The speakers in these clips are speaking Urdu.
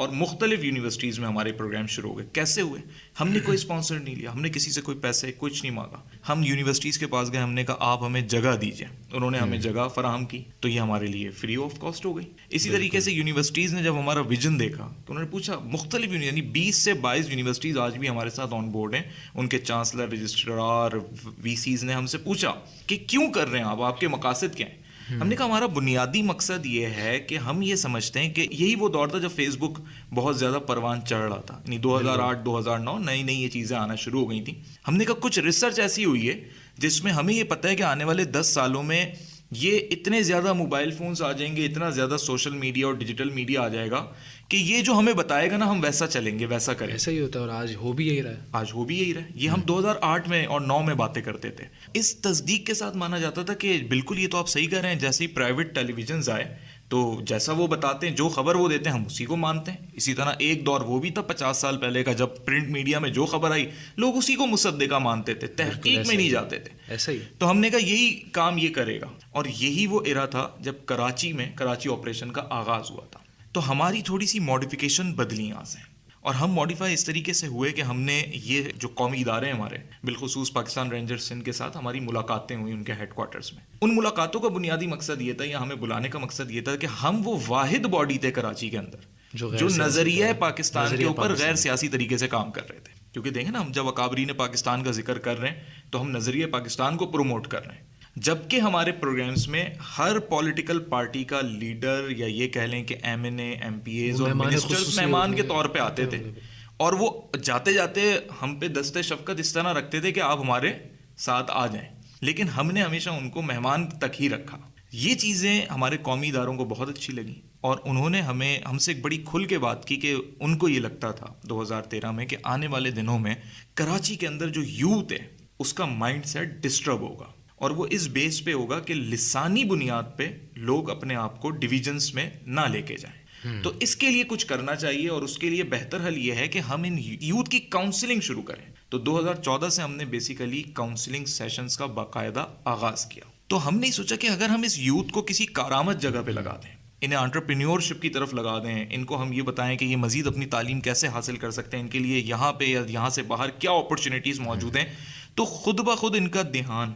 اور مختلف یونیورسٹیز میں ہمارے پروگرام شروع ہو گئے. کیسے ہوئے؟ ہم نے کوئی اسپانسر نہیں لیا, ہم نے کسی سے کوئی پیسے کچھ نہیں مانگا. ہم یونیورسٹیز کے پاس گئے, ہم نے کہا آپ ہمیں جگہ دیجیے, انہوں نے ہمیں جگہ فراہم کی, تو یہ ہمارے لیے فری آف کاسٹ ہو گئی. اسی طریقے سے یونیورسٹیز نے جب ہمارا ویژن دیکھا تو انہوں نے پوچھا, مختلف یعنی 20 سے 22 یونیورسٹیز آج بھی ہمارے ساتھ آن بورڈ ہیں, ان کے چانسلر, رجسٹرار, وی سیز نے ہم سے پوچھا کہ کیوں کر رہے ہیں آپ کے مقاصد کیا ہیں. ہم نے کہا ہمارا بنیادی مقصد یہ ہے کہ ہم یہ سمجھتے ہیں کہ یہی وہ دور تھا جب فیس بک بہت زیادہ پروان چڑھ رہا تھا, یعنی 2008 2009 نئی نئی یہ چیزیں آنا شروع ہو گئی تھیں. ہم نے کہا کچھ ریسرچ ایسی ہوئی ہے جس میں ہمیں یہ پتہ ہے کہ آنے والے 10 سالوں میں یہ اتنے زیادہ موبائل فونز آ جائیں گے, اتنا زیادہ سوشل میڈیا اور ڈیجیٹل میڈیا آ جائے گا کہ یہ جو ہمیں بتائے گا نا ہم ویسا چلیں گے, ویسا کریں. ایسا ہی ہوتا ہے اور آج ہو بھی یہی رہا ہے. آج ہو بھی یہی رہا ہے. یہ ہم 2008 میں اور 9 میں باتیں کرتے تھے. اس تصدیق کے ساتھ مانا جاتا تھا کہ بالکل یہ تو آپ صحیح کہہ رہے ہیں, جیسے ہی پرائیویٹ ٹیلی ویژنز آئے تو جیسا وہ بتاتے ہیں, جو خبر وہ دیتے ہیں ہم اسی کو مانتے ہیں. اسی طرح ایک دور وہ بھی تھا 50 سال پہلے کا جب پرنٹ میڈیا میں جو خبر آئی لوگ اسی کو مصدقہ مانتے تھے, تحقیق میں نہیں جاتے تھے. ایسا ہی. تو ہم نے کہا یہی کام یہ کرے گا, اور یہی وہ ایرا تھا جب کراچی آپریشن کا آغاز ہوا تھا. تو ہماری تھوڑی سی ماڈیفیکیشن بدلی یہاں سے, اور ہم ماڈیفائی اس طریقے سے ہوئے کہ ہم نے یہ جو قومی ادارے ہیں ہمارے, بالخصوص پاکستان رینجرز سندھ کے ساتھ ہماری ملاقاتیں ہوئی ان کے ہیڈ کوارٹرز میں. ان ملاقاتوں کا بنیادی مقصد یہ تھا, یا ہمیں بلانے کا مقصد یہ تھا کہ ہم وہ واحد باڈی تھے کراچی کے اندر جو نظریہ پاکستان کے اوپر غیر سیاسی طریقے سے کام کر رہے تھے. کیونکہ دیکھیں نا, ہم جب اکابرین پاکستان کا ذکر کر رہے ہیں تو ہم نظریہ پاکستان کو پروموٹ کر رہے ہیں, جبکہ ہمارے پروگرامز میں ہر پولیٹیکل پارٹی کا لیڈر, یا یہ کہہ لیں کہ ایم این اے, ایم پی ایز اور منسٹرز مہمان کے طور پہ آتے تھے, اور وہ جاتے جاتے ہم پہ دستِ شفقت اس طرح رکھتے تھے کہ آپ ہمارے ساتھ آ جائیں. لیکن ہم نے ہمیشہ ان کو مہمان تک ہی رکھا. یہ چیزیں ہمارے قومی اداروں کو بہت اچھی لگیں, اور انہوں نے ہم سے ایک بڑی کھل کے بات کی کہ ان کو یہ لگتا تھا 2013 میں کہ آنے والے دنوں میں کراچی کے اندر جو یوتھ ہے اس کا مائنڈ سیٹ ڈسٹرب ہوگا, اور وہ اس بیس پہ ہوگا کہ لسانی بنیاد پہ لوگ اپنے آپ کو ڈویژنس میں نہ لے کے جائیں. تو اس کے لیے کچھ کرنا چاہیے, اور اس کے لیے بہتر حل یہ ہے کہ ہم ان یوتھ کی کاؤنسلنگ شروع کریں. تو 2014 سے ہم نے بیسیکلی کاؤنسلنگ سیشنز کا باقاعدہ آغاز کیا. تو ہم نے سوچا کہ اگر ہم اس یوتھ کو کسی کارآمد جگہ پہ لگا دیں, انہیں انٹرپرینیورشپ کی طرف لگا دیں, ان کو ہم یہ بتائیں کہ یہ مزید اپنی تعلیم کیسے حاصل کر سکتے ہیں, ان کے لیے یہاں پہ یا یہاں سے باہر کیا اپرچونیٹیز موجود ہیں, تو خود بخود ان کا دھیان,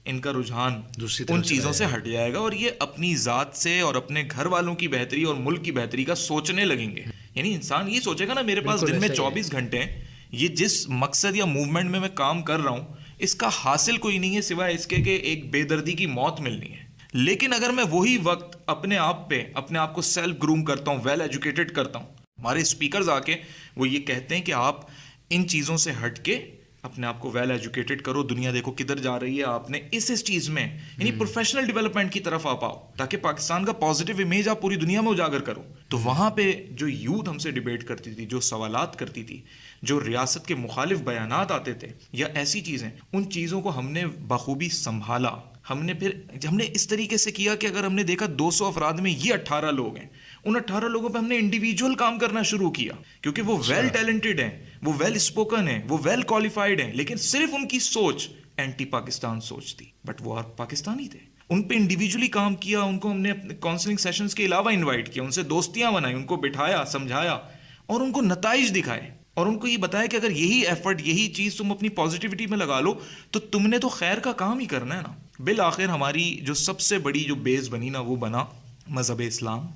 ان کا رجحان ان چیزوں سے ہٹ جائے گا, اور یہ اپنی ذات سے اور اپنے گھر والوں کی بہتری اور ملک کی بہتری کا سوچنے لگیں گے. یعنی انسان یہ سوچے گا نا, میرے پاس دن میں 24 گھنٹے ہیں, یہ جس مقصد یا موومنٹ میں کام کر رہا ہوں اس کا حاصل کوئی نہیں ہے سوائے اس کے کہ ایک بے دردی کی موت ملنی ہے. لیکن اگر میں وہی وقت اپنے آپ کو سیلف گروم کرتا ہوں, ویل ایجوکیٹڈ کرتا ہوں, ہمارے اسپیکرز آ کے وہ یہ کہتے ہیں کہ آپ ان چیزوں سے ہٹ کے اپنے آپ کو ویل ایجوکیٹڈ کرو, دنیا دیکھو کدھر جا رہی ہے, آپ نے اس چیز میں یعنی پروفیشنل ڈیولپمنٹ کی طرف آپ آؤ تاکہ پاکستان کا پازیٹیو امیج آپ پوری دنیا میں اجاگر کرو. تو وہاں پہ جو یوتھ ہم سے ڈیبیٹ کرتی تھی, جو سوالات کرتی تھی, جو ریاست کے مخالف بیانات آتے تھے یا ایسی چیزیں, ان چیزوں کو ہم نے بخوبی سنبھالا. ہم نے اس طریقے سے کیا کہ اگر ہم نے دیکھا 200 افراد میں یہ 18 لوگ ہیں, ان 18 لوگوں پہ ہم نے انڈیویجول کام کرنا شروع کیا, کیونکہ وہ ویل ٹیلنٹڈ ہیں, وہ ویل اسپوکن ہیں, وہ ویل کوالیفائڈ ہیں, لیکن صرف ان کی سوچ اینٹی پاکستان سوچ تھی, بٹ وہ پاکستانی تھے. ان پہ انڈیویجولی کام کیا, ان کو ہم نے اپنے کاؤنسلنگ سیشنز کے علاوہ انوائٹ کیا, ان سے دوستیاں بنائی, ان کو بٹھایا, سمجھایا, اور ان کو نتائج دکھائے, اور ان کو یہ بتایا کہ اگر یہی ایفرٹ, یہی چیز تم اپنی پازیٹیوٹی میں لگا لو تو تم نے تو خیر کا کام ہی کرنا ہے نا. بالآخر ہماری جو سب سے بڑی جو بیس بنی نا, وہ بنا مذہب اسلام,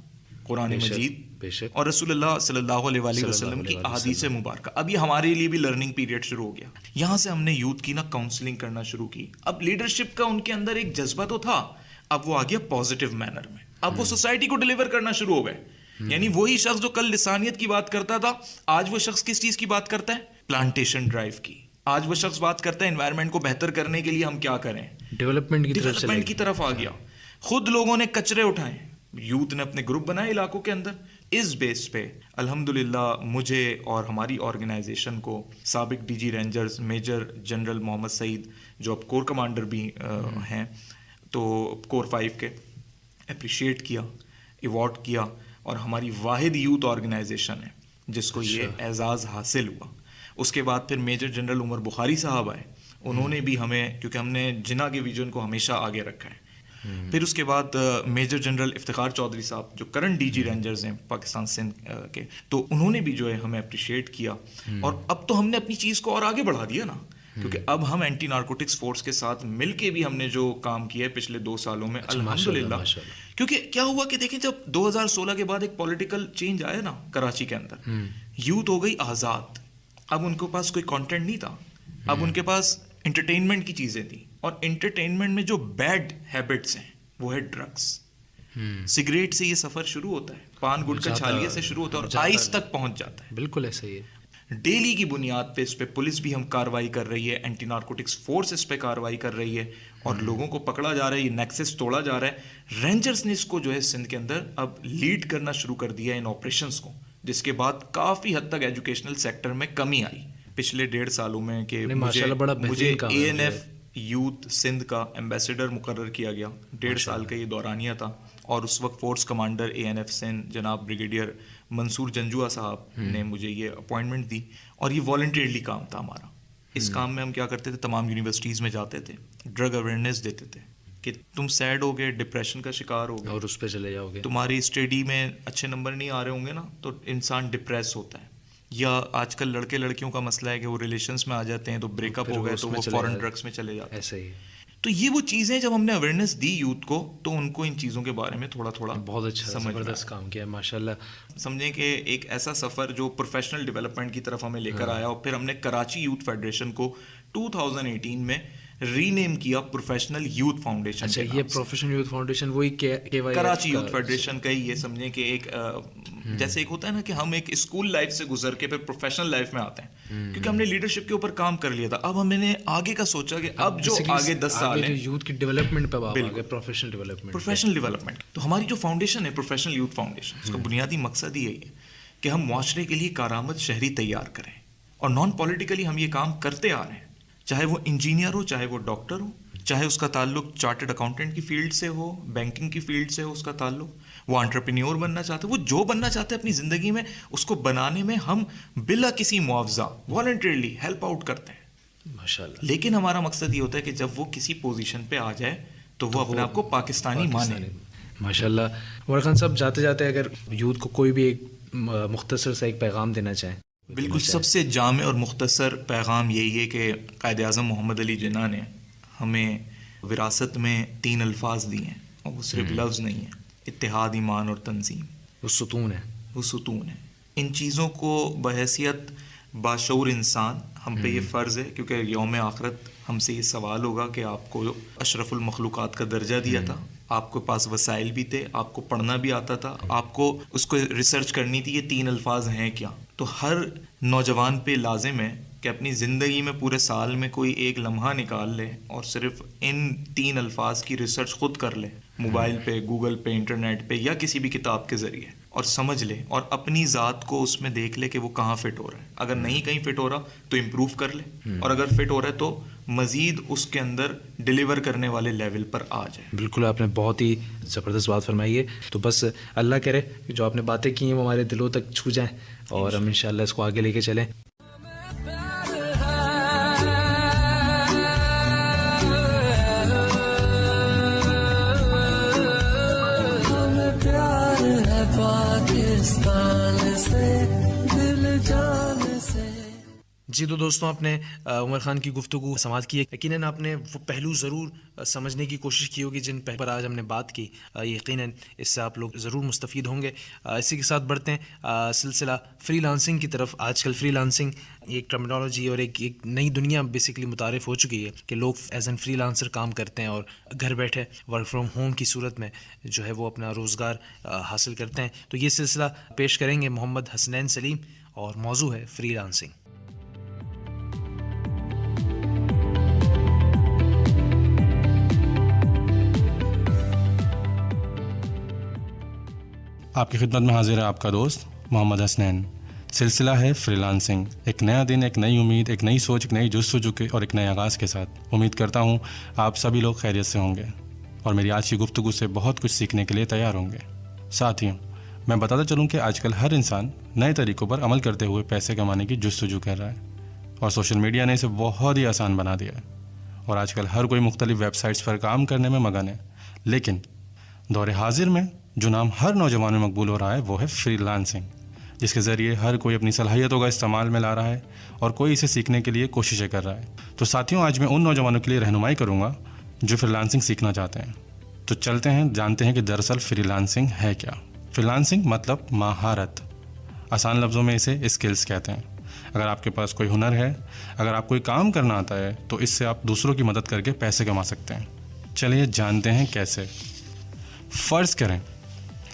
قرآن مجید اور رسول اللہ صلی اللہ علیہ وآلہ وسلم کی احادیث مبارکہ. اب یہ ہمارے لیے بھی لرننگ پیریڈ شروع ہو گیا. یہاں سے ہم نے یوتھ کی نا کاؤنسلنگ کرنا شروع کی. اب لیڈرشپ کا ان کے اندر ایک جذبہ تو تھا, اب وہ آ گیا پازیٹیو مینر میں. اب وہ سوسائٹی کو ڈیلیور کرنا شروع ہو گئے. یعنی وہی شخص جو کل لسانیت کی بات کرتا تھا, آج وہ شخص کس چیز کی بات کرتا ہے؟ پلانٹیشن ڈرائیو کی. آج وہ شخص بات کرتا ہے انوائرمنٹ کو بہتر کرنے کے لیے ہم کیا کریں, ڈیولپمنٹ کی طرف آ گیا. خود لوگوں نے کچرے اٹھائے, یوتھ نے اپنے گروپ بنائے علاقوں کے اندر. اس بیس پہ الحمدللہ مجھے اور ہماری آرگنائزیشن کو سابق D G Rangers Major General Muhammad Saeed, جو اب کور کمانڈر بھی ہیں, تو کور 5 کے, اپریشیٹ کیا, ایوارڈ کیا, اور ہماری واحد یوتھ آرگنائزیشن ہے جس کو یہ اعزاز حاصل ہوا. اس کے بعد پھر میجر جنرل عمر بخاری صاحب آئے, انہوں نے بھی ہمیں, کیونکہ ہم نے جناح کے ویژن کو ہمیشہ آگے رکھا ہے, پھر اس کے بعد میجر جنرل افتخار چودھری صاحب جو کرنٹ ڈی جی رینجرز ہیں پاکستان سندھ کے، تو انہوں نے بھی جو ہے ہمیں اپریشیٹ کیا، اور اب تو ہم نے اپنی چیز کو اور آگے بڑھا دیا نا، کیونکہ اب ہم اینٹی نارکوٹکس فورس کے ساتھ مل کے بھی ہم نے جو کام کیا ہے پچھلے 2 سالوں میں الحمدللہ، کیونکہ کیا ہوا کہ دیکھیں جب 2016 کے بعد ایک پولیٹیکل چینج آیا نا کراچی کے اندر، یوتھ ہو گئی آزاد، اب ان کے پاس کوئی کانٹینٹ نہیں تھا، اب ان کے پاس انٹرٹینمنٹ کی چیزیں تھیں، اور انٹرٹینمنٹ میں جو بیڈ ہیبٹس ہیں وہ ہے ڈرگس، سگریٹ سے یہ سفر شروع ہوتا ہے، پان گٹکا چھالیے سے شروع ہوتا ہے اور آئس تک پہنچ جاتا ہے. بالکل ایسا ہی ہے. ڈیلی کی بنیاد پہ اس پہ پولیس بھی ہم کاروائی کر رہی ہے، اینٹی نارکوٹکس فورس اس پہ کاروائی کر رہی ہے، اور لوگوں کو پکڑا جا رہا ہے، یہ نیکسس توڑا جا رہا ہے. رینجرز نے اس کو جو ہے سندھ کے اندر اب لیڈ کرنا شروع کر دیا ہے ان آپریشنس کو، جس کے بعد کافی حد تک ایجوکیشنل سیکٹر میں کمی آئی پچھلے 1.5 سالوں میں، کہ مجھے اے این ایف یوتھ سندھ کا ایمبیسڈر مقرر کیا گیا. 1.5 سال کا یہ دورانیہ تھا، اور اس وقت فورس کمانڈر اے این ایف سندھ جناب بریگیڈیئر منصور جنجوا صاحب نے مجھے یہ اپوائنٹمنٹ دی، اور یہ والنٹیرلی کام تھا ہمارا. اس کام میں ہم کیا کرتے تھے، تمام یونیورسٹیز میں جاتے تھے، ڈرگ اویئرنیس دیتے تھے کہ تم سیڈ ہو گئے، ڈپریشن کا شکار ہو گئے اور اس پہ چلے جاؤ گے، تمہاری اسٹڈی میں اچھے نمبر نہیں آ رہے ہوں گے نا، تو انسان ڈپریس ہوتا ہے. یا آج کل لڑکے لڑکیوں کا مسئلہ ہے کہ وہ ریلیشنس میں آ جاتے ہیں تو بریک اپ ہو گئے تو وہ فورن ڈرگس میں چلے جاتے ہیں. ایسے ہی. تو یہ وہ چیزیں جب ہم نے اویئرنیس دی یوتھ کو، تو ان کو ان چیزوں کے بارے میں تھوڑا بہت اچھا زبردست کام کیا ہے ماشاءاللہ. سمجھیں کہ ایک ایسا سفر جو پروفیشنل ڈیولپمنٹ کی طرف ہمیں لے کر آیا، اور پھر ہم نے کراچی یوتھ فیڈریشن کو 2018 میں ری نیم کیا پروفیشنل یوتھ فاؤنڈیشن. اچھا، یہ پروفیشنل یوتھ فاؤنڈیشن وہی کراچی یوتھ فیڈریشن کا ہی، یہ سمجھیں کہ ایک جیسے ایک ہوتا ہے نا کہ ہم ایک اسکول لائف سے گزر کے پھر پروفیشنل لائف میں آتے ہیں، کیونکہ ہم نے لیڈرشپ کے اوپر کام کر لیا تھا. اب ہم نے آگے کا سوچا کہ اب جو آگے 10 سال ہیں یوتھ کی ڈیولپمنٹ پہ بات ہے، پروفیشنل ڈیولپمنٹ. تو ہماری جو فاؤنڈیشن ہے پروفیشنل یوتھ فاؤنڈیشن، اس کا بنیادی مقصد یہی ہے کہ ہم معاشرے کے لیے کارآمد شہری تیار کریں، اور نان پولیٹیکلی ہم یہ کام کرتے آ رہے ہیں، چاہے وہ انجینئر ہو، چاہے وہ ڈاکٹر ہو، چاہے اس کا تعلق چارٹرڈ اکاؤنٹنٹ کی فیلڈ سے ہو، بینکنگ کی فیلڈ سے ہو اس کا تعلق، وہ انٹرپرینیور بننا چاہتے، وہ جو بننا چاہتے ہیں اپنی زندگی میں، اس کو بنانے میں ہم بلا کسی معاوضہ والنٹریلی ہیلپ آؤٹ کرتے ہیں ماشاءاللہ. لیکن ہمارا مقصد یہ ہوتا ہے کہ جب وہ کسی پوزیشن پہ آ جائے تو وہ اپنے آپ کو پاکستانی مانے. ماشاءاللہ. عمر خان صاحب، جاتے جاتے اگر یوتھ کو کوئی بھی ایک مختصر سا ایک پیغام دینا چاہیں. بالکل، سب سے جامع اور مختصر پیغام یہی ہے کہ قائد اعظم محمد علی جناح نے ہمیں وراثت میں 3 الفاظ دیے ہیں، اور وہ صرف لفظ نہیں ہیں: اتحاد، ایمان اور تنظیم. وہ ستون ہے، وہ ستون ہے. ان چیزوں کو بحیثیت باشعور انسان ہم پہ یہ فرض ہے، کیونکہ یوم آخرت ہم سے یہ سوال ہوگا کہ آپ کو اشرف المخلوقات کا درجہ دیا تھا، آپ کے پاس وسائل بھی تھے، آپ کو پڑھنا بھی آتا تھا، آپ کو اس کو ریسرچ کرنی تھی، یہ 3 الفاظ ہیں کیا؟ تو ہر نوجوان پہ لازم ہے کہ اپنی زندگی میں پورے سال میں کوئی ایک لمحہ نکال لے اور صرف ان 3 الفاظ کی ریسرچ خود کر لے، موبائل پہ، گوگل پہ، انٹرنیٹ پہ، یا کسی بھی کتاب کے ذریعے، اور سمجھ لے، اور اپنی ذات کو اس میں دیکھ لے کہ وہ کہاں فٹ ہو رہا ہے. اگر نہیں کہیں فٹ ہو رہا تو امپروو کر لے، اور اگر فٹ ہو رہا ہے تو مزید اس کے اندر ڈیلیور کرنے والے لیول پر آ جائے. بالکل، آپ نے بہت ہی زبردست بات فرمائی ہے. تو بس اللہ کرے جو آپ نے باتیں کی ہیں وہ ہمارے دلوں تک چھو جائیں، اور ہم انشاءاللہ اس کو آگے لے کے چلیں. جی تو دوستوں، آپ نے عمر خان کی گفتگو سماعت کی ہے. یقیناً آپ نے وہ پہلو ضرور سمجھنے کی کوشش کی ہوگی جن پر آج ہم نے بات کی. یقیناً اس سے آپ لوگ ضرور مستفید ہوں گے. اسی کے ساتھ بڑھتے ہیں سلسلہ فری لانسنگ کی طرف. آج کل فری لانسنگ ایک ٹرمینالوجی اور ایک نئی دنیا بیسکلی متعارف ہو چکی ہے کہ لوگ ایز این فری لانسر کام کرتے ہیں، اور گھر بیٹھے ورک فرام ہوم کی صورت میں جو ہے وہ اپنا روزگار حاصل کرتے ہیں. تو یہ سلسلہ پیش کریں گے محمد حسنین سلیم، اور موضوع ہے فری لانسنگ. آپ کی خدمت میں حاضر ہے آپ کا دوست محمد حسنین. سلسلہ ہے فری لانسنگ. ایک نیا دن، ایک نئی امید، ایک نئی سوچ، ایک نئی جستجو کے اور ایک نئے آغاز کے ساتھ. امید کرتا ہوں آپ سبھی لوگ خیریت سے ہوں گے، اور میری آج کی گفتگو سے بہت کچھ سیکھنے کے لیے تیار ہوں گے. ساتھیوں، میں بتاتا چلوں کہ آج کل ہر انسان نئے طریقوں پر عمل کرتے ہوئے پیسے کمانے کی جستجو کر رہا ہے، اور سوشل میڈیا نے اسے بہت ہی آسان بنا دیا ہے. اور آج کل ہر کوئی مختلف ویب سائٹس پر کام کرنے میں مگن ہے. لیکن دور حاضر میں جو نام ہر نوجوان میں مقبول ہو رہا ہے وہ ہے فری لانسنگ، جس کے ذریعے ہر کوئی اپنی صلاحیتوں کا استعمال میں لا رہا ہے اور کوئی اسے سیکھنے کے لیے کوششیں کر رہا ہے۔ تو ساتھیوں، آج میں ان نوجوانوں کے لیے رہنمائی کروں گا جو فری لانسنگ سیکھنا چاہتے ہیں۔ تو چلتے ہیں، جانتے ہیں کہ دراصل فری لانسنگ ہے کیا۔ فری لانسنگ مطلب مہارت، آسان لفظوں میں اسے اسکلز کہتے ہیں۔ اگر آپ کے پاس کوئی ہنر ہے، اگر آپ کوئی کام کرنا آتا ہے، تو اس سے آپ دوسروں کی مدد کر کے پیسے کما سکتے ہیں۔ چلیے جانتے ہیں کیسے۔ فرض کریں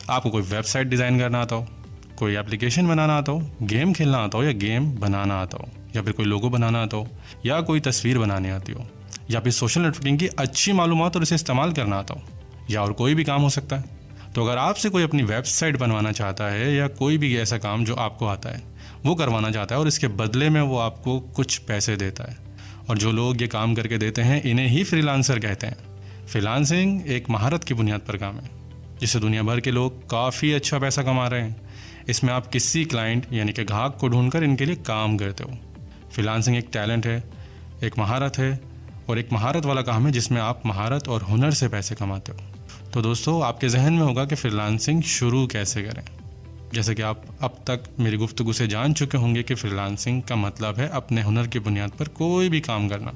آپ کو کوئی ویب سائٹ ڈیزائن کرنا آتا ہو، کوئی اپلیکیشن بنانا آتا ہو، گیم کھیلنا آتا ہو یا گیم بنانا آتا ہو، یا پھر کوئی لوگو بنانا آتا ہو، یا کوئی تصویر بنانی آتی ہو، یا پھر سوشل نیٹورکنگ کی اچھی معلومات اور اسے استعمال کرنا آتا ہو، یا اور کوئی بھی کام ہو سکتا ہے۔ تو اگر آپ سے کوئی اپنی ویب سائٹ بنوانا چاہتا ہے یا کوئی بھی ایسا کام جو آپ کو آتا ہے وہ کروانا چاہتا ہے اور اس کے بدلے میں وہ آپ کو کچھ پیسے دیتا ہے، اور جو لوگ یہ کام کر کے دیتے ہیں انہیں ہی فری لانسر کہتے ہیں۔ فری لانسنگ ایک مہارت کی بنیاد پر کام ہے جس سے دنیا بھر کے لوگ کافی اچھا پیسہ کما رہے ہیں۔ اس میں آپ کسی کلائنٹ یعنی کہ گاہک کو ڈھونڈ کر ان کے لیے کام کرتے ہو۔ فری لانسنگ ایک ٹیلنٹ ہے، ایک مہارت ہے، اور ایک مہارت والا کام ہے جس میں آپ مہارت اور ہنر سے پیسے کماتے ہو۔ تو دوستو، آپ کے ذہن میں ہوگا کہ فری لانسنگ شروع کیسے کریں۔ جیسے کہ آپ اب تک میری گفتگو سے جان چکے ہوں گے کہ فری لانسنگ کا مطلب ہے اپنے ہنر کی بنیاد پر کوئی بھی کام کرنا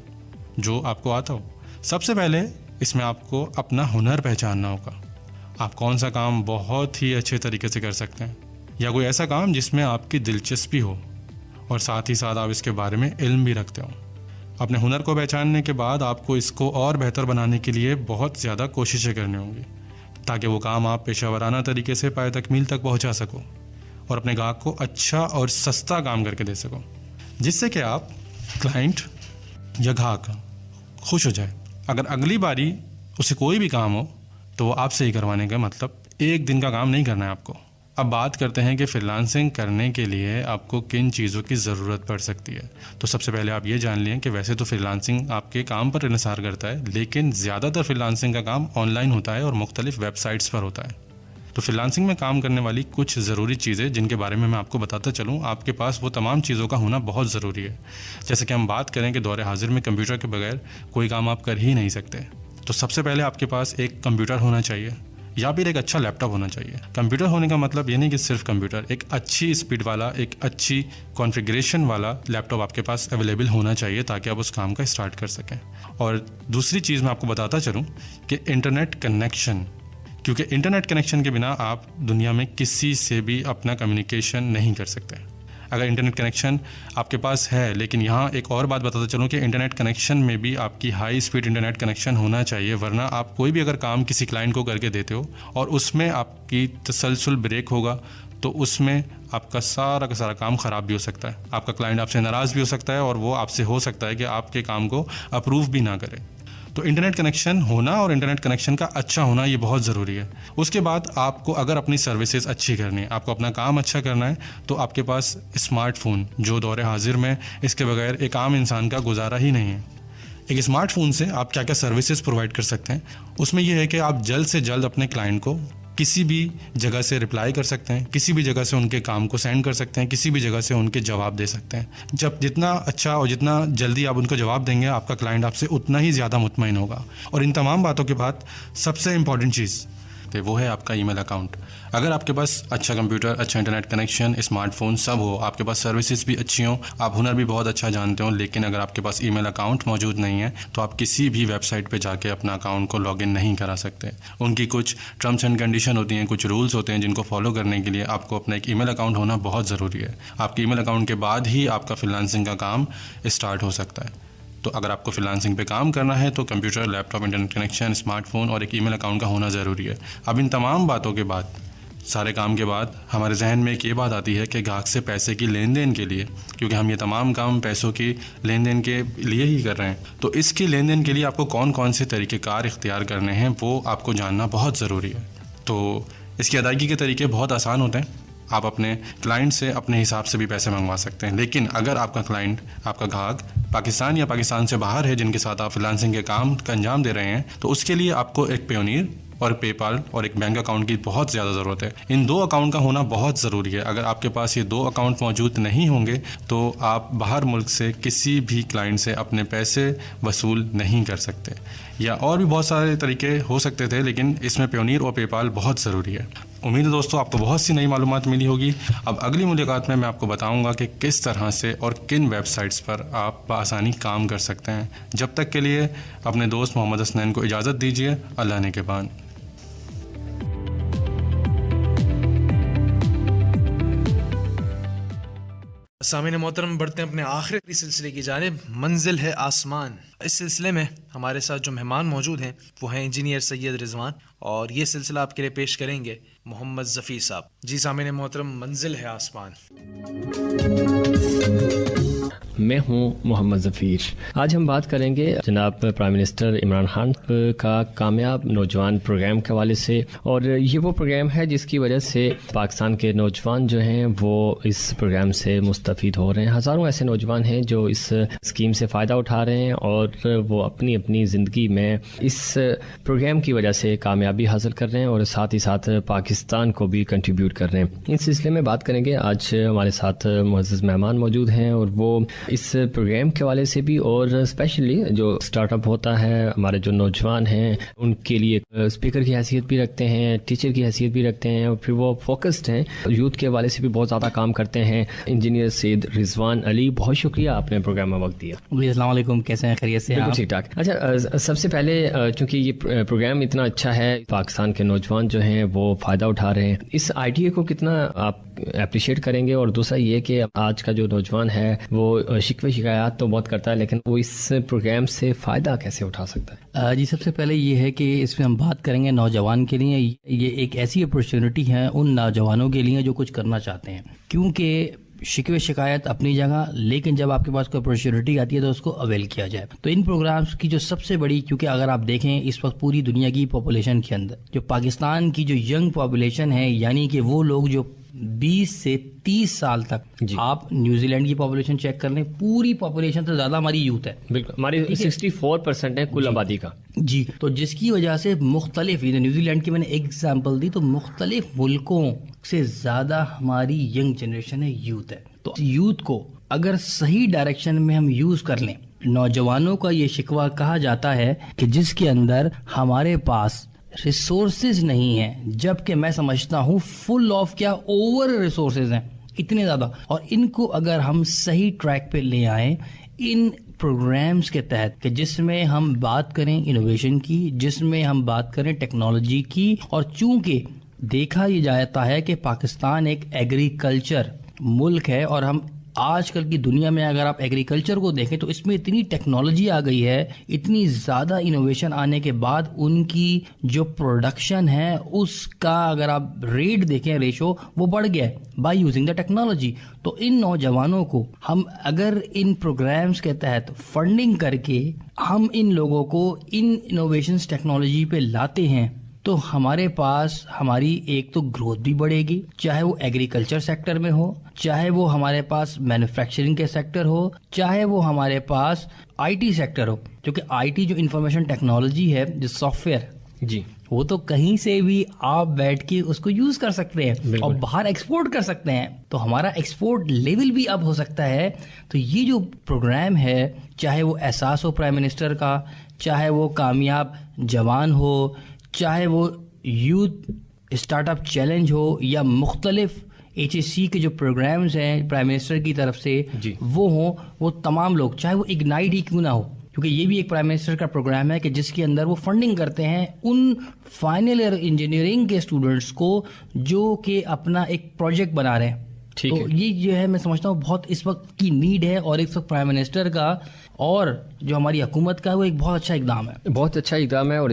جو آپ کو آتا ہو۔ سب سے پہلے اس میں آپ کو اپنا ہنر پہچاننا ہوگا۔ آپ کون سا کام بہت ہی اچھے طریقے سے کر سکتے ہیں، یا کوئی ایسا کام جس میں آپ کی دلچسپی ہو اور ساتھ ہی ساتھ آپ اس کے بارے میں علم بھی رکھتے ہو۔ اپنے ہنر کو پہچاننے کے بعد آپ کو اس کو اور بہتر بنانے کے لیے بہت زیادہ کوششیں کرنی ہوں گی تاکہ وہ کام آپ پیشہ ورانہ طریقے سے پائے تکمیل تک پہنچا سکو اور اپنے گاہک کو اچھا اور سستا کام کر کے دے سکو، جس سے کہ آپ کلائنٹ یا گاہک خوش ہو جائے۔ اگر اگلی باری اسے کوئی بھی کام ہو تو وہ آپ سے ہی کروانے کا مطلب ایک دن کا کام نہیں کرنا ہے آپ کو۔ اب بات کرتے ہیں کہ فری لانسنگ کرنے کے لیے آپ کو کن چیزوں کی ضرورت پڑ سکتی ہے۔ تو سب سے پہلے آپ یہ جان لیں کہ ویسے تو فری لانسنگ آپ کے کام پر انحصار کرتا ہے، لیکن زیادہ تر فری لانسنگ کا کام آن لائن ہوتا ہے اور مختلف ویب سائٹس پر ہوتا ہے۔ تو فری لانسنگ میں کام کرنے والی کچھ ضروری چیزیں جن کے بارے میں آپ کو بتاتا چلوں، آپ کے پاس وہ تمام چیزوں کا ہونا بہت ضروری ہے۔ جیسے کہ ہم بات کریں کہ دور حاضر میں کمپیوٹر کے بغیر کوئی کام آپ کر ہی نہیں سکتے۔ تو سب سے پہلے آپ کے پاس ایک کمپیوٹر ہونا چاہیے یا پھر ایک اچھا لیپ ٹاپ ہونا چاہیے۔ کمپیوٹر ہونے کا مطلب یہ نہیں کہ صرف کمپیوٹر، ایک اچھی اسپیڈ والا، ایک اچھی کانفیگریشن والا لیپ ٹاپ آپ کے پاس اویلیبل ہونا چاہیے تاکہ آپ اس کام کا اسٹارٹ کر سکیں۔ اور دوسری چیز میں آپ کو بتاتا چلوں کہ انٹرنیٹ کنیکشن، کیونکہ انٹرنیٹ کنیکشن کے بنا آپ دنیا میں کسی سے بھی اپنا کمیونیکیشن نہیں کر سکتے۔ اگر انٹرنیٹ کنیکشن آپ کے پاس ہے، لیکن یہاں ایک اور بات بتاتا چلوں کہ انٹرنیٹ کنیکشن میں بھی آپ کی ہائی اسپیڈ انٹرنیٹ کنیکشن ہونا چاہیے، ورنہ آپ کوئی بھی اگر کام کسی کلائنٹ کو کر کے دیتے ہو اور اس میں آپ کی تسلسل بریک ہوگا تو اس میں آپ کا سارا کام خراب بھی ہو سکتا ہے۔ آپ کا کلائنٹ آپ سے ناراض بھی ہو سکتا ہے اور وہ آپ سے ہو سکتا ہے کہ آپ کے کام کو اپروو بھی نہ کرے۔ تو انٹرنیٹ کنیکشن ہونا اور انٹرنیٹ کنیکشن کا اچھا ہونا یہ بہت ضروری ہے۔ اس کے بعد آپ کو اگر اپنی سروسز اچھی کرنی ہے، آپ کو اپنا کام اچھا کرنا ہے، تو آپ کے پاس اسمارٹ فون، جو دور حاضر میں اس کے بغیر ایک عام انسان کا گزارا ہی نہیں ہے۔ ایک اسمارٹ فون سے آپ کیا کیا سروسز پرووائڈ کر سکتے ہیں، اس میں یہ ہے کہ آپ جلد سے جلد اپنے کلائنٹ کو کسی بھی جگہ سے رپلائی کر سکتے ہیں، کسی بھی جگہ سے ان کے کام کو سینڈ کر سکتے ہیں، کسی بھی جگہ سے ان کے جواب دے سکتے ہیں۔ جب جتنا اچھا اور جتنا جلدی آپ ان کو جواب دیں گے، آپ کا کلائنٹ آپ سے اتنا ہی زیادہ مطمئن ہوگا۔ اور ان تمام باتوں کے بعد سب سے امپورٹنٹ چیز وہ ہے آپ کا ای میل اکاؤنٹ۔ اگر آپ کے پاس اچھا کمپیوٹر، اچھا انٹرنیٹ کنیکشن، اسمارٹ فون سب ہو، آپ کے پاس سروسز بھی اچھی ہوں، آپ ہنر بھی بہت اچھا جانتے ہوں، لیکن اگر آپ کے پاس ای میل اکاؤنٹ موجود نہیں ہے تو آپ کسی بھی ویب سائٹ پہ جا کے اپنا اکاؤنٹ کو لاگ ان نہیں کرا سکتے۔ ان کی کچھ ٹرمس اینڈ کنڈیشن ہوتی ہیں، کچھ رولس ہوتے ہیں جن کو فالو کرنے کے لیے آپ کو اپنا ایک ای میل اکاؤنٹ ہونا بہت ضروری ہے۔ آپ کے ای میل اکاؤنٹ کے بعد ہی آپ کا فری لانسنگ کا کام اسٹارٹ ہو سکتا ہے۔ تو اگر آپ کو فری لانسنگ پہ کام کرنا ہے تو computer, laptop, internet connection, smartphone اور ایک ای میل اکاؤنٹ کا ہونا ضروری ہے۔ اب ان تمام باتوں کے بعد، سارے کام کے بعد، ہمارے ذہن میں ایک یہ بات آتی ہے کہ گاہک سے پیسے کی لین دین کے لیے، کیونکہ ہم یہ تمام کام پیسوں کی لین دین کے لیے ہی کر رہے ہیں، تو اس کی لین دین کے لیے آپ کو کون کون سے طریقہ کار اختیار کرنے ہیں وہ آپ کو جاننا بہت ضروری ہے۔ تو اس کی ادائیگی کے طریقے بہت آسان ہوتے ہیں۔ آپ اپنے کلائنٹ سے اپنے حساب سے بھی پیسے منگوا سکتے ہیں، لیکن اگر آپ کا کلائنٹ، آپ کا گاہک پاکستان یا پاکستان سے باہر ہے جن کے ساتھ آپ فری لانسنگ کے کام کا انجام دے رہے ہیں، تو اس کے لیے آپ کو ایک پیونیر اور پے پال اور ایک بینک اکاؤنٹ کی بہت زیادہ ضرورت ہے. ان 2 اکاؤنٹ کا ہونا بہت ضروری ہے. اگر آپ کے پاس یہ 2 اکاؤنٹ موجود نہیں ہوں گے تو آپ باہر ملک سے کسی بھی کلائنٹ سے اپنے پیسے وصول نہیں کر سکتے. یا اور بھی بہت سارے طریقے ہو سکتے تھے, لیکن اس میں پیونیر اور پے پال بہت ضروری ہے. امید ہے دوستوں آپ کو بہت سی نئی معلومات ملی ہوگی. اب اگلی ملاقات میں آپ کو بتاؤں گا کہ کس طرح سے اور کن ویب سائٹس پر آپ بآسانی کام کر سکتے ہیں. جب تک کے لیے اپنے دوست محمد حسنین کو اجازت دیجیے. اللہ نے کے بان. سامعین محترم, بڑھتے ہیں اپنے آخری سلسلے کی جانب, منزل ہے آسمان. اس سلسلے میں ہمارے ساتھ جو مہمان موجود ہیں وہ ہیں انجینئر سید رضوان, اور یہ سلسلہ آپ کے لیے پیش کریں گے محمد ظفیر صاحب. جی سامعین محترم, منزل ہے آسمان. میں ہوں محمد ظفیر. آج ہم بات کریں گے جناب پرائم منسٹر عمران خان کا کامیاب نوجوان پروگرام کے حوالے سے, اور یہ وہ پروگرام ہے جس کی وجہ سے پاکستان کے نوجوان جو ہیں وہ اس پروگرام سے مستفید ہو رہے ہیں. ہزاروں ایسے نوجوان ہیں جو اس اسکیم سے فائدہ اٹھا رہے ہیں اور وہ اپنی اپنی زندگی میں اس پروگرام کی وجہ سے کامیابی حاصل کر رہے ہیں اور ساتھ ہی ساتھ پاکستان کو بھی کنٹریبیوٹ کر رہے ہیں. اس سلسلے میں بات کریں گے. آج ہمارے ساتھ معزز مہمان موجود ہیں اور وہ اس پروگرام کے حوالے سے بھی, اور اسپیشلی جو اسٹارٹ اپ ہوتا ہے, ہمارے جو نوجوان ہیں ان کے لیے اسپیکر کی حیثیت بھی رکھتے ہیں, ٹیچر کی حیثیت بھی رکھتے ہیں, اور پھر وہ فوکسڈ ہیں یوتھ کے حوالے سے بھی بہت زیادہ کام کرتے ہیں. انجینئر سید رضوان علی, بہت شکریہ آپ نے پروگرام میں وقت دیا. السلام علیکم, کیسے ہیں؟ خیریت سے؟ ٹھیک ٹھاک. اچھا, سب سے پہلے چونکہ یہ پروگرام اتنا اچھا ہے, پاکستان کے نوجوان جو ہیں وہ فائدہ اٹھا رہے ہیں, اس آئیڈیا کو کتنا آپ اپریشیٹ کریں گے؟ اور دوسرا یہ کہ آج کا جو نوجوان ہے وہ شکوے شکایات تو بہت کرتا ہے, لیکن وہ اس پروگرام سے فائدہ کیسے اٹھا سکتا ہے؟ جی, سب سے پہلے یہ ہے کہ اس میں ہم بات کریں گے نوجوان کے لیے. یہ ایک ایسی اپرچونٹی ہے ان نوجوانوں کے لیے جو کچھ کرنا چاہتے ہیں, کیونکہ شکوے شکایت اپنی جگہ, لیکن جب آپ کے پاس کوئی اپرچونٹی آتی ہے تو اس کو اویل کیا جائے. تو ان پروگرامز کی جو سب سے بڑی, کیونکہ اگر آپ دیکھیں اس وقت پوری دنیا کی پاپولیشن کے اندر جو پاکستان کی جو ینگ پاپولیشن ہے, یعنی کہ وہ لوگ جو 20 سے 30 سال تک, آپ نیوزی لینڈ کی پاپولیشن چیک کر لیں, پوری پاپولیشن سے زیادہ ہماری یوتھ ہے. بالکل, ہماری 64% ہے کل آبادی کا. جی, تو جس کی وجہ سے مختلف, نیوزی لینڈ کی میں نے ایک ایگزامپل دی, تو مختلف ملکوں سے زیادہ ہماری ینگ جنریشن ہے, یوتھ ہے. تو یوتھ کو اگر صحیح ڈائریکشن میں ہم یوز کر لیں, نوجوانوں کا یہ شکوہ کہا جاتا ہے کہ جس کے اندر ہمارے پاس ریسورسز نہیں ہیں, جبکہ میں سمجھتا ہوں فل آف کیا اوور ریسورسز ہیں اتنے زیادہ, اور ان کو اگر ہم صحیح ٹریک پہ لے آئیں ان پروگرامز کے تحت, کہ جس میں ہم بات کریں انوویشن کی, جس میں ہم بات کریں ٹیکنالوجی کی, اور چونکہ دیکھا یہ جاتا ہے کہ پاکستان ایک ایگریکلچر ملک ہے, اور ہم آج کل کی دنیا میں اگر آپ ایگریکلچر کو دیکھیں تو اس میں اتنی ٹیکنالوجی آ گئی ہے, اتنی زیادہ انوویشن آنے کے بعد ان کی جو پروڈکشن ہے اس کا اگر آپ ریٹ دیکھیں, ریشو, وہ بڑھ گیا ہے بائی یوزنگ دا ٹیکنالوجی. تو ان نوجوانوں کو ہم اگر ان پروگرامز کے تحت فنڈنگ کر کے ہم ان لوگوں کو ان انوویشنز ٹیکنالوجی پہ لاتے ہیں تو ہمارے پاس ہماری ایک تو گروتھ بھی بڑھے گی, چاہے وہ ایگریکلچر سیکٹر میں ہو, چاہے وہ ہمارے پاس مینوفیکچرنگ کے سیکٹر ہو, چاہے وہ ہمارے پاس آئی ٹی سیکٹر ہو, کیونکہ آئی ٹی جو انفارمیشن ٹیکنالوجی ہے, جو سافٹ ویئر, جی, وہ تو کہیں سے بھی آپ بیٹھ کے اس کو یوز کر سکتے ہیں اور باہر ایکسپورٹ کر سکتے ہیں, تو ہمارا ایکسپورٹ لیول بھی اب ہو سکتا ہے. تو یہ جو پروگرام ہے, چاہے وہ احساس ہو پرائم منسٹر کا, چاہے وہ کامیاب جوان ہو, چاہے وہ یوتھ اسٹارٹ اپ چیلنج ہو, یا مختلف HSC کے جو پروگرامز ہیں پرائم منسٹر کی طرف سے وہ ہوں, وہ تمام لوگ, چاہے وہ اگنائٹ ہی کیوں نہ ہو, کیونکہ یہ بھی ایک پرائم منسٹر کا پروگرام ہے کہ جس کے اندر وہ فنڈنگ کرتے ہیں ان فائنل ایئر انجینئرنگ کے اسٹوڈنٹس کو جو کہ اپنا ایک پروجیکٹ بنا رہے ہیں. تو یہ جو ہے میں سمجھتا ہوں بہت اس وقت کی نیڈ ہے, اور اس وقت پرائم منسٹر کا اور جو ہماری حکومت کا ہے وہ ایک بہت اچھا اقدام ہے, بہت اچھا اقدام ہے. اور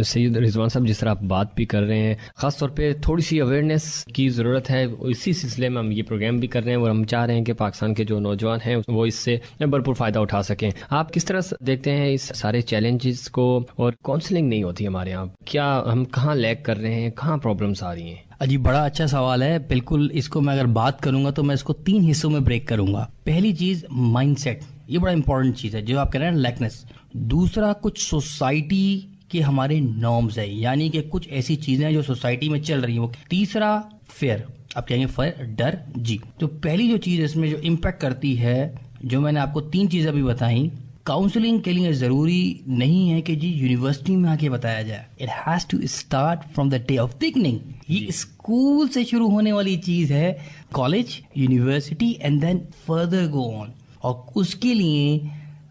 سید رضوان صاحب جس طرح آپ بات بھی کر رہے ہیں, خاص طور پہ تھوڑی سی اویئرنیس کی ضرورت ہے, اسی سلسلے میں ہم یہ پروگرام بھی کر رہے ہیں, اور ہم چاہ رہے ہیں کہ پاکستان کے جو نوجوان ہیں وہ اس سے بھرپور فائدہ اٹھا سکیں. آپ کس طرح دیکھتے ہیں اس سارے چیلنجز کو, اور کاؤنسلنگ نہیں ہوتی ہمارے یہاں, کیا ہم کہاں لیگ کر رہے ہیں, کہاں پرابلمس آ رہی ہیں؟ جی, بڑا اچھا سوال ہے. بالکل, اس کو میں اگر بات کروں گا تو میں اس کو 3 حصوں میں بریک کروں گا. پہلی چیز مائنڈ سیٹ, یہ بڑا امپورٹنٹ چیز ہے جو آپ کہہ رہے ہیں لیکنس. دوسرا, کچھ سوسائٹی کہ ہمارے نارمز ہے، یعنی کہ کچھ ایسی چیزیں جو سوسائٹی میں چل رہی ہیں. وہ تیسرا فیئر، آپ کہیں گے فیئر ڈر. جی تو پہلی جو چیز اس میں جو امپیکٹ کرتی ہے، جو میں نے آپ کو 3 چیزیں ابھی بتائیں، کاؤنسلنگ کے لیے ضروری نہیں ہے کہ جی یونیورسٹی میں آ کے بتایا جائے. It has to start from the day of beginning. یہ اسکول سے شروع ہونے والی چیز ہے، college, university and then further go on. اور اس کے لیے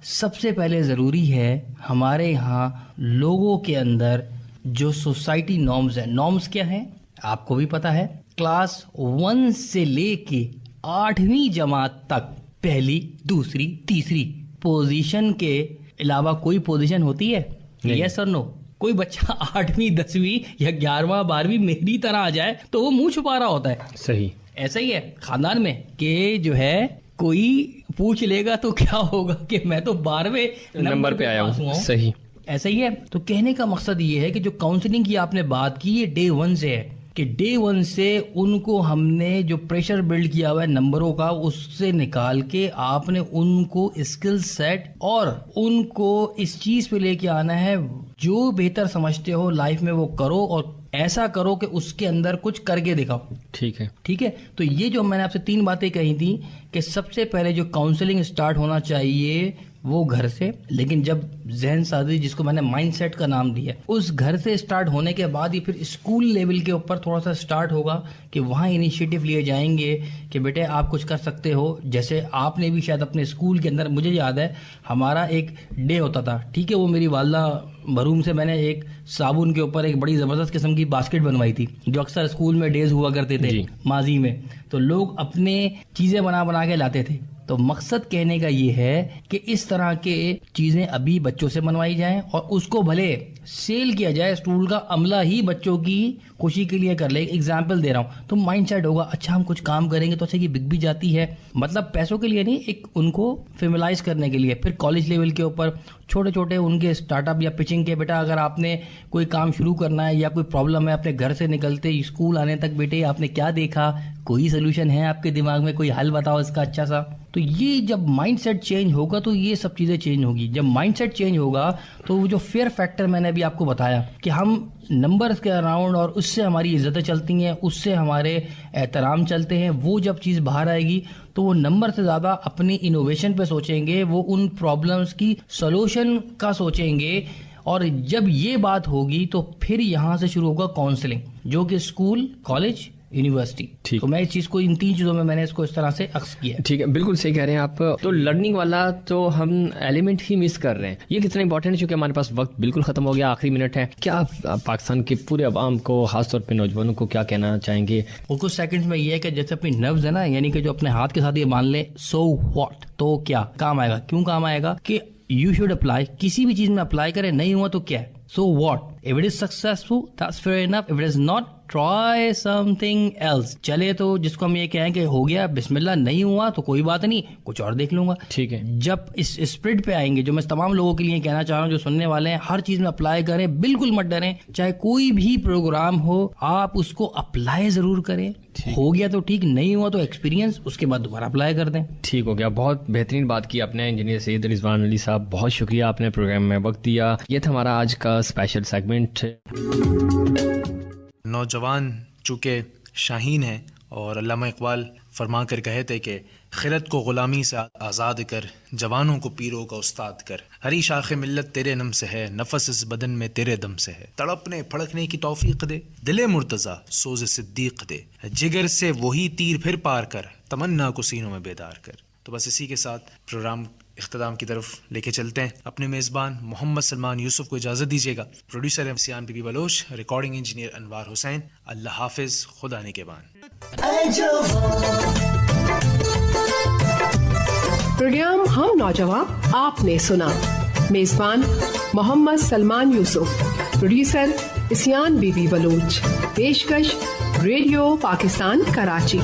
سب سے پہلے ضروری ہے ہمارے یہاں لوگوں کے اندر جو سوسائٹی نارمز ہیں. نارمز کیا ہیں آپ کو بھی پتا ہے، کلاس 1 سے لے کے 8ویں جماعت تک پہلی، دوسری، تیسری پوزیشن کے علاوہ کوئی پوزیشن ہوتی ہے؟ یس اور نو؟ کوئی بچہ 8ویں 10ویں یا 11واں 12ویں میری طرح آ جائے تو وہ منہ چھپا رہا ہوتا ہے. صحیح ایسا ہی ہے خاندان میں کہ جو ہے کوئی پوچھ لے گا تو کیا ہوگا کہ میں تو 12ویں نمبر پہ آیا ہوں. صحیح ایسا ہی ہے. تو کہنے کا مقصد یہ ہے کہ جو کاؤنسلنگ کی آپ نے بات کی، یہ ڈے 1 سے ہے کہ ڈے 1 سے ان کو ہم نے جو پریشر بلڈ کیا ہوا ہے نمبروں کا، اس سے نکال کے آپ نے ان کو اسکل سیٹ اور ان کو اس چیز پہ لے کے آنا ہے جو بہتر سمجھتے ہو لائف میں وہ کرو، اور ایسا کرو کہ اس کے اندر کچھ کر کے دکھاؤ. ٹھیک ہے، ٹھیک ہے. تو یہ جو میں نے آپ سے 3 باتیں کہی تھی کہ سب سے پہلے جو کاؤنسلنگ اسٹارٹ ہونا چاہیے وہ گھر سے، لیکن جب ذہن سازی جس کو میں نے مائنڈ سیٹ کا نام دیا، اس گھر سے اسٹارٹ ہونے کے بعد ہی پھر اسکول لیول کے اوپر تھوڑا سا اسٹارٹ ہوگا کہ وہاں انیشیٹو لیے جائیں گے کہ بیٹے آپ کچھ کر سکتے ہو. جیسے آپ نے بھی شاید اپنے اسکول کے اندر، مجھے یاد ہے ہمارا ایک ڈے ہوتا تھا، ٹھیک ہے، وہ میری والدہ بروم سے میں نے ایک صابن کے اوپر ایک بڑی زبردست قسم کی باسکٹ بنوائی تھی، جو اکثر اسکول میں ڈیز ہوا کرتے تھے ماضی میں. تو لوگ اپنے چیزیں بنا کے لاتے تھے. تو مقصد کہنے کا یہ ہے کہ اس طرح کے چیزیں ابھی بچوں سے بنوائی جائیں اور اس کو بھلے سیل کیا جائے. اسکول کا عملہ ہی بچوں کی خوشی کے لیے کر لے. ایگزامپل دے رہا ہوں تو مائنڈ سیٹ ہوگا، اچھا ہم کچھ کام کریں گے تو اچھا یہ بک بھی جاتی ہے، مطلب پیسوں کے لیے نہیں، ایک ان کو فیملائز کرنے کے لیے. پھر کالج لیول کے اوپر چھوٹے چھوٹے ان کے اسٹارٹ اپ یا پچنگ کے، بیٹا اگر آپ نے کوئی کام شروع کرنا ہے یا کوئی پرابلم ہے اپنے گھر سے نکلتے اسکول آنے تک، بیٹے آپ نے کیا دیکھا، کوئی سولوشن ہے آپ کے دماغ میں، کوئی حل بتاؤ اس کا اچھا سا. تو یہ جب مائنڈ سیٹ چینج ہوگا تو یہ سب چیزیں چینج ہوگی. جب مائنڈ سیٹ چینج ہوگا تو وہ جو فیئر فیکٹر میں نے ابھی آپ کو بتایا کہ ہم نمبرز کے اراؤنڈ اور اس سے ہماری عزتیں چلتی ہیں، اس سے ہمارے احترام چلتے ہیں، وہ جب چیز باہر آئے گی تو وہ نمبر سے زیادہ اپنی انوویشن پہ سوچیں گے، وہ ان پرابلمس کی سولوشن کا سوچیں گے. اور جب یہ بات ہوگی تو پھر یہاں سے شروع ہوگا کاؤنسلنگ، جو کہ اسکول، کالج، یونیورسٹی. تو میں اس چیز کو ان 3 چیزوں میں نے اس کو اس طرح سے عکس کیا. ٹھیک ہے، بالکل صحیح کہہ رہے ہیں آپ. تو لرننگ والا تو ہم ایلیمنٹ ہی مس کر رہے ہیں. یہ کتنا امپورٹنٹ ہے چونکہ ہمارے پاس وقت بالکل ختم ہو گیا، آخری منٹ ہے. کیا آپ پاکستان کے پورے عوام کو، خاص طور پہ نوجوانوں کو کیا کہنا چاہیں گے؟ وہ کچھ سیکنڈز میں یہ ہے کہ جیسے اپنی نروز ہے نا، یعنی کہ جو اپنے ہاتھ کے ساتھ یہ مان لیں سو واٹ، تو کیا کام آئے گا. کیوں کام آئے گا کہ یو شوڈ اپلائی. کسی بھی چیز میں اپلائی کرے، نہیں ہوا تو کیا ہے، so what. If it is successful, that's fair enough. If it is not, try something else. چلے تو جس کو ہم یہ کہیں کہ ہو گیا بسم اللہ، نہیں ہوا تو کوئی بات نہیں، کچھ اور دیکھ لوں گا. ٹھیک ہے. جب اس اسپرٹ پہ آئیں گے، جو میں تمام لوگوں کے لیے کہنا چاہ رہا ہوں جو سننے والے ہیں، ہر چیز میں اپلائی کریں، بالکل مت ڈریں. چاہے کوئی بھی پروگرام ہو آپ اس کو اپلائی ضرور کریں. ہو گیا تو ٹھیک، نہیں ہوا تو ایکسپیرینس، اس کے بعد دوبارہ اپلائی کر دیں. ٹھیک ہو گیا. بہت بہترین بات کی آپ نے انجینئر سید رضوان علی صاحب، بہت شکریہ آپ نے پروگرام میں وقت دیا. یہ تھا ہمارا آج کا اسپیشل سیگمنٹ. نوجوان چونکہ شاہین ہے اور علامہ اقبال فرما کر کہے تھے کہ خرد کو غلامی سے آزاد کر، جوانوں کو پیروں کا استاد کر. ہری شاخ ملت تیرے نم سے ہے، نفس اس بدن میں تیرے دم سے ہے. تڑپنے پھڑکنے کی توفیق دے، دل مرتضیٰ سوز صدیق دے. جگر سے وہی تیر پھر پار کر، تمنا کو سینوں میں بیدار کر. تو بس اسی کے ساتھ پروگرام اختتام کی طرف لے کے چلتے ہیں. اپنے میزبان محمد سلمان یوسف کو اجازت دیجیے گا. Producer Siyan Bibi Baloch, recording engineer Anwar Hussain. اللہ حافظ، خدا نگہبان. پروگرام ہم نوجوان آپ نے سنا. میزبان محمد سلمان یوسف، پروڈیوسر اسیان بی بی بلوچ. پیشکش ریڈیو پاکستان کراچی.